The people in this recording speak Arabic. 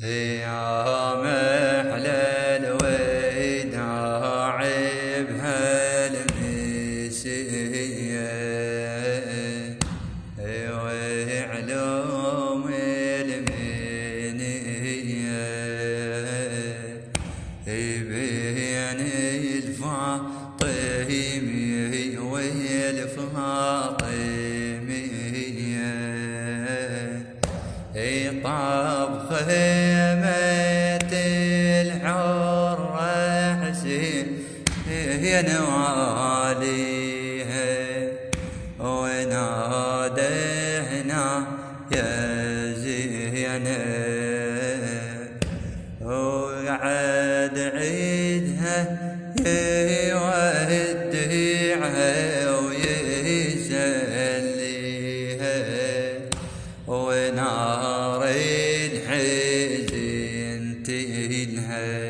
يا محلى الوداع بهالمسية وعلوم المنية بين الفاطمي والفاطمية طاب خيمة الحر حسين واليها ونادهنا يا زينب وقعد عيدها يودعها ويسليها ونار الحزن تلهى.